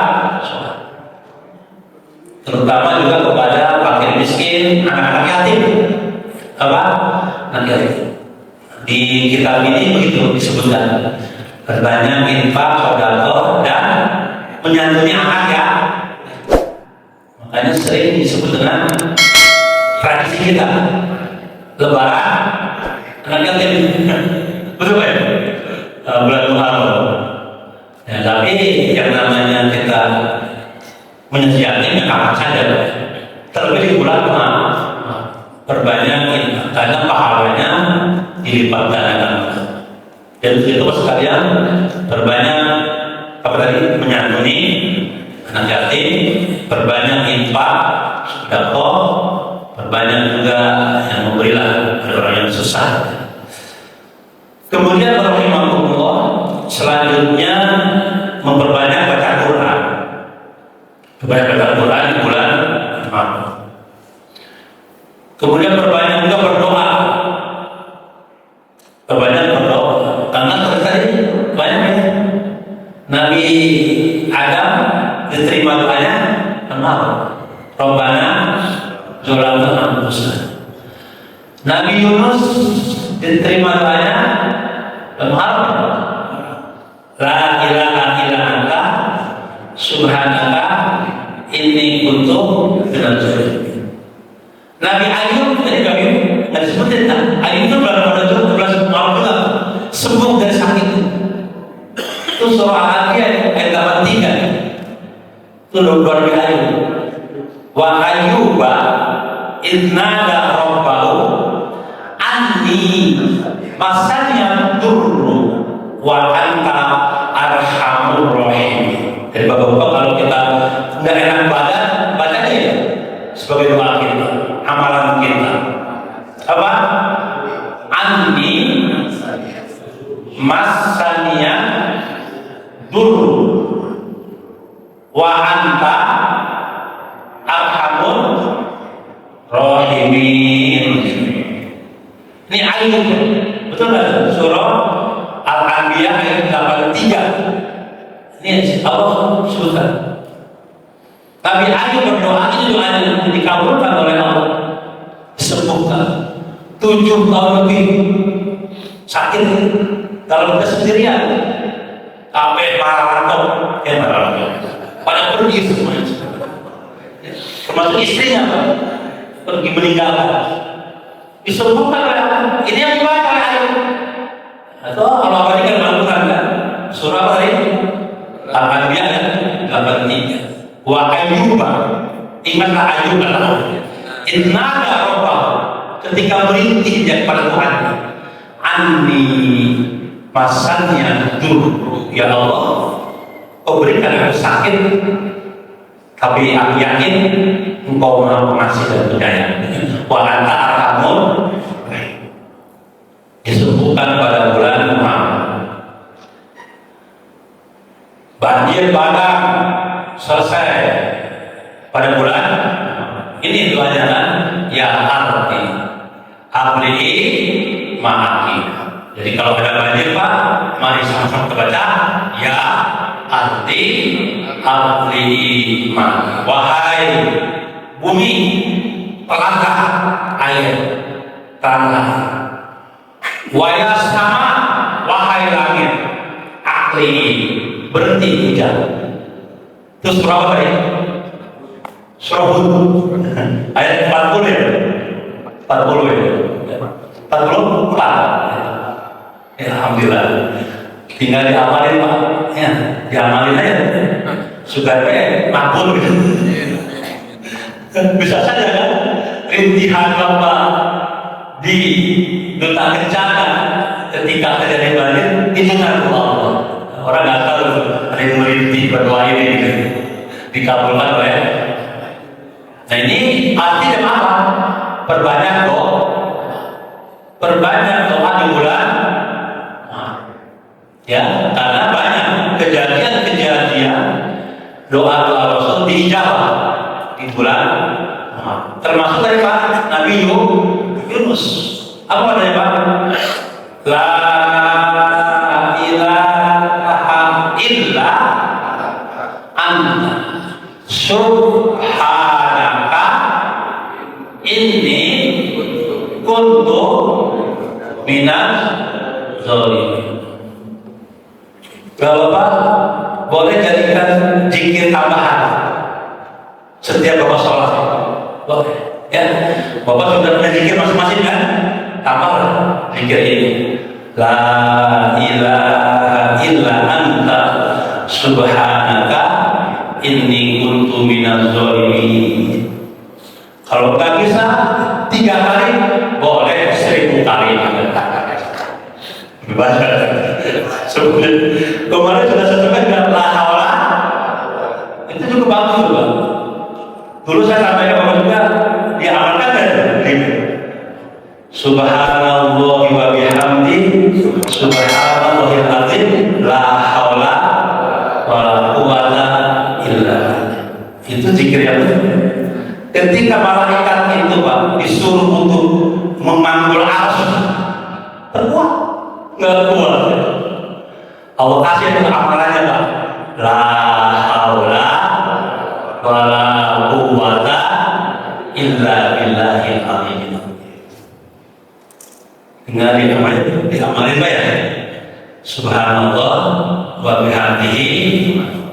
[SPEAKER 1] Terutama juga kepada fakir miskin, anak-anak yatim. apa? Nanti di kitab ini begitu disebutkan. Berbanyak infak, sedekah dan menyantuni anak ya. Makanya sering disebut dengan tradisi kita. Lebaran anak yatim. Betul ya? Bulan Muharram. Ya, tapi yang namanya kita menyediakan kapan saja. Terlebih di bulan perbanyak karena pahalanya dilipat gandakan. Dan itu sekalian perbanyak apa tadi menyantuni anak yatim, perbanyak infak, sedekah, perbanyak juga yang memberilah pada orang yang susah. Kemudian rahimahullah selanjutnya memperbanyak baca Quran. Perbanyak baca Quran di bulan Ramadan. Kemudian perbanyak juga berdoa. Perbanyak berdoa karena tadi banyak ya. Nabi Adam diterima doanya kenapa? Rabbana zalamna anfusana. Nabi Yunus diterima doanya kenapa? La ilaha illa anta subhanaka inni kuntu minadz zalimin. Nabi Ayub tadi kami nggak disebutin kan? Ayub itu pada 12 malam juga sembuh dari sakit. Itu surah Al-Anbiya ayat 83. Itu luar biasa Ayub. Wa Ayyuba idnada rabbahu anni masanya durru wa anta arhamur rahim. Jadi bapak-bapak kalau kita nggak enak badan, baca aja ya sebagai doa kita, amalan kita. Apa? Anni masanya durru wa anta arhamur rahimin. Ini ayat betul nggak? Surah Al-Anbiya ayat 83. Ini Allah sebutkan. Nabi Ayub berdoa, ini doanya dikabulkan oleh Allah, disembuhkan. 7 tahun lebih sakit dalam kesendirian. Sampai marah pada pergi semuanya. Termasuk istrinya pergi meninggalkan. Disembuhkan oleh Allah. Ini yang dibaca oleh Ayub. Atau Allah berikan Al-Quran kan? Surah apa tadi? Al-Anbiya 83. Wa Ayyuba, ingatlah Ayyub idnada rabbahu, ketika merintih dia kepada Tuhan, anni masanya dur, ya Allah, kau berikan aku sakit, tapi aku yakin engkau maha pengasih dan penyayang. Wa anta arhamur rahim. Disembuhkan pada bulan Muharram. Banjir bandang selesai pada bulan ini doanya kan, ya arti abli ma'aki. Jadi kalau ada banjir Pak, mari sama-sama kita baca ya arti abli ma'aki. Wahai bumi, pelangkah air tanah. Wahai sama, wahai langit, akli berhenti hujan. Terus berapa tadi? Surah Hud ayat 40 ya? 40 ya? 44. Ya, alhamdulillah. Tinggal diamalin Pak. Ya, diamalin aja. Sudah makbul gitu. Bisa saja kan? Rintihan Bapak di duta kencana ketika terjadi banjir itu kan Allah. Orang nggak tahu ada yang merintih berdoa ini gitu. Dikabulkan oleh. Nah ini artinya apa? Perbanyak doa, perbanyak doa di bulan, ya karena banyak kejadian-kejadian doa-doa Rasul dijawab di bulan, termasuk dari Pak Nabi Yunus. Apa katanya Pak? La ilaha illa anta subhanaka inni kuntu minaz zalimin. Bapak boleh jadikan zikir tambahan setiap Bapak sholat. Boleh. Ya, Bapak sudah punya zikir masing-masing kan? Tambah zikir ini. La ilaha illa anta subhanaka inni kuntu minaz zalimin. Kalau nggak bisa 3 kali, boleh 1000 kali. Bebas. Kemarin sudah sebutkan nggak la haula, itu juga bagus juga. Dulu saya sampaikan Bapak juga diamalkan kan? Subhanallah wa bihamdi, subhanallahil azim, la haula wa la quwwata illa billah. Itu zikir yang ketika malaikat itu Pak disuruh untuk memanggul arsy, terkuat? Nggak kuat. Allah kasih itu amalannya Pak. La haula wa la quwwata illa billahil azim. Tinggal diamalin Pak ya. Subhanallah wa bihamdihi,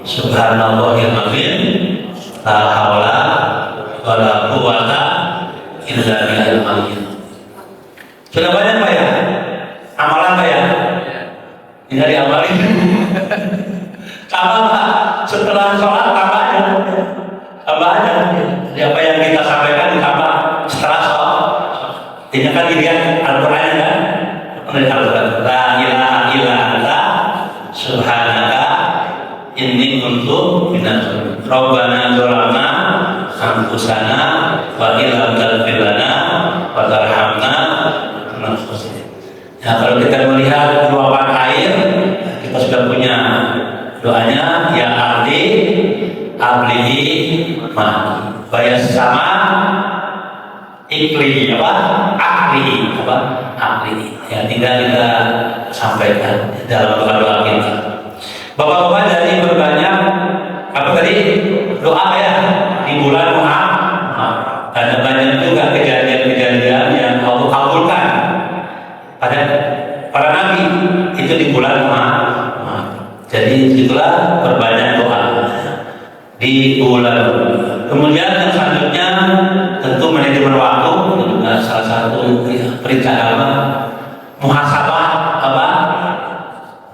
[SPEAKER 1] subhanallahil azim, la haula wa la quwwata illa billahil azim. Sudah banyak Pak ya? Amalan Pak ya? Tinggal diamalin. Tambah Pak, setelah sholat tambah aja. Tambah aja. Apa yang kita sampaikan ditambah setelah sholat. Ini kan dilihat Al-Quran kan? La ilaha illa anta subhanaka inni kuntu minaz zalimin. Rabbana zalamna anfusana wa illam taghfir lana wa tarhamna lanakunanna. Nah, kalau kita melihat luapan air, kita sudah punya doanya, ya ardi ablihi ma bayas sama ikli apa akli apa akli. Ya, tinggal kita sampaikan dalam doa kita. Bapak-bapak dari berbanyak apa tadi doa ya di bulan Muharram. Ada banyak juga kejadian-kejadian yang Allah kabulkan pada para nabi itu di bulan Muharram. Jadi itulah berbanyak doa di bulan. Kemudian yang selanjutnya tentu manajemen waktu juga salah satu ya, perintah agama. Muhasabah apa?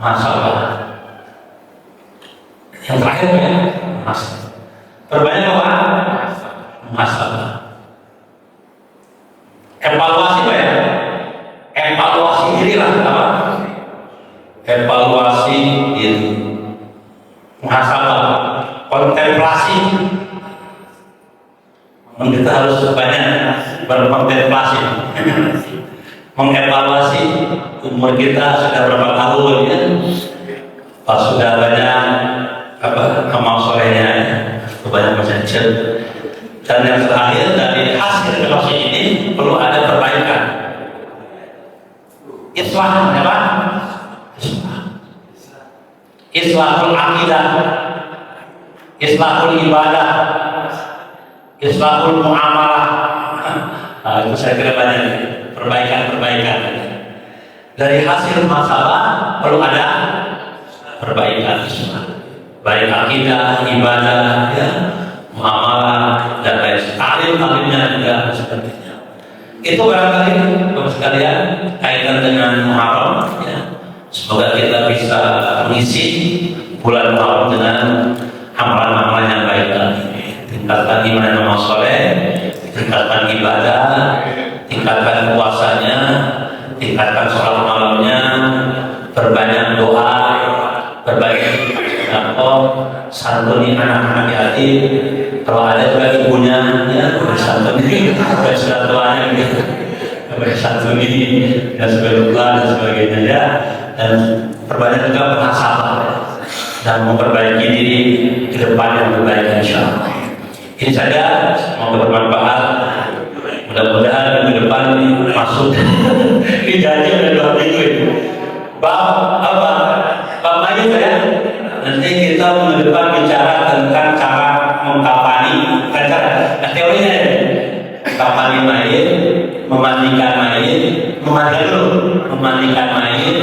[SPEAKER 1] Muhasabah. Yang terakhir ya, muhasabah. Perbanyak apa? Muhasabah. Evaluasi Pak ya? Evaluasi diri lah apa? Evaluasi diri. Muhasabah, kontemplasi. Kita harus banyak berkontemplasi, mengevaluasi umur kita sudah berapa tahun ya, pas sudah banyak apa amal solehnya, banyak masjid. Dan yang terakhir dari hasil evaluasi ini perlu ada perbaikan. Islah apa? Islahul akidah, islahul ibadah, islahul muamalah. Nah, itu saya kira banyak perbaikan. Dari hasil masalah perlu ada perbaikan, baik akidah, ibadah, ya, muamalah dan lain sebagainya. Talimnya juga sepertinya. Itu barangkali Bapak sekalian kaitan dengan Muharram. Ya. Semoga kita bisa mengisi bulan Muharram dengan amalan-amalan yang baik tadi. Tingkatkan iman dan amal soleh, tingkatkan ibadah, tingkatkan puasanya, tingkatkan sholat malamnya, perbanyak doa, berbaik santuni anak-anak yatim. Kalau ada juga ibunya, ya bersantuni, bersurat-tuanya, bersantuni, dan sebagainya ya. Dan perbanyak juga berhasabah dan memperbaiki diri ke depan yang terbaik insyaallah. Ini saja, semoga bermanfaat. Mudah-mudahan minggu depan masuk. Ini janji udah 2 minggu ini. Bapaknya saya nanti kita minggu depan bicara tentang cara mengkafani, teorinya mengkafani mayit, memandikan memandikan mayit, memandikan mayit,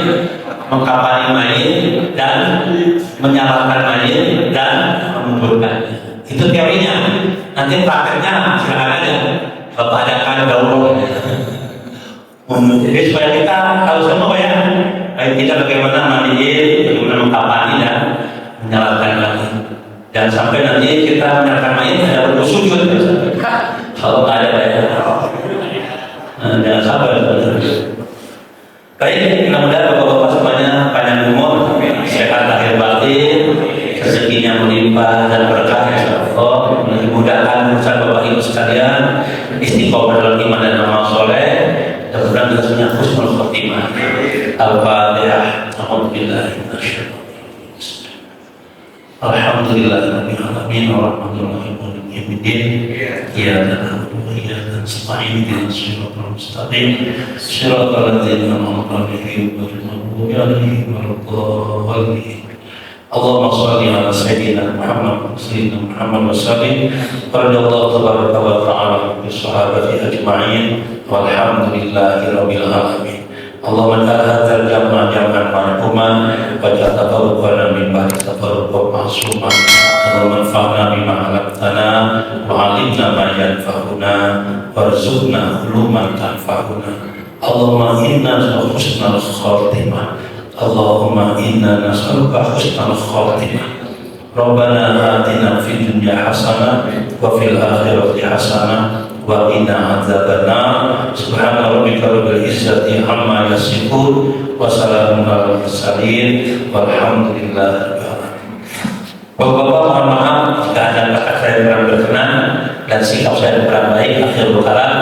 [SPEAKER 1] mengkafani mayit, dan menyalakan mayit dan menguburkannya. Itu teorinya. Nanti prakteknya silakan aja. Bapak adakan daurah. Jadi supaya kita tahu semua ya, baik kita bagaimana mandiin, bagaimana mengkafani dan menyalakan mayit. Dan sampai nanti kita menyalakan mayit ada bersujud. Kalau nggak ada bayar, jangan sabar. Baik, mudah-mudahan bapak-bapak semuanya panjang umur, sehat lahir batin, rezekinya melimpah dan berkah ya Allah. Dimudahkan urusan bapak ibu sekalian, istiqomah dalam iman dan amal soleh, dan mudah-mudahan kita punya husnul khotimah. Al-Fatihah. Alhamdulillah. Alhamdulillahirabbil alamin arrahmanirrahim maliki yaumiddin iyyaka na'budu wa iyyaka nasta'in ihdinas siratal mustaqim siratal ladzina an'amta 'alaihim ghairil maghdubi 'alaihim waladdallin. Allahumma shalli ala sayyidina Muhammad wa sallim radhiyallahu tabaraka wa ta'ala bi sahabati ajma'in walhamdulillahirabbil alamin. Allahumma ta'ala jam'an marhuman waj'al tafarruqana min ba'di tafarruq ma'suman. Allahumma anfa'na bima 'allamtana wa 'allimna ma yanfa'una warzuqna uluman tanfa'una. Allahumma inna nas'aluka husnal khatimah. Allahumma inna nas'aluka husnal khatimah. Rabbana atina fid dunya hasanah wa fil akhirati hasanah wa qina adzabannar. Subhana rabbika rabbil izzati amma yasifun wa salamun alal mursalin walhamdulillahi rabbil alamin. Bapak-bapak, mohon maaf jika ada kata saya kurang berkenan dan sikap saya kurang baik. Akhirul kalam.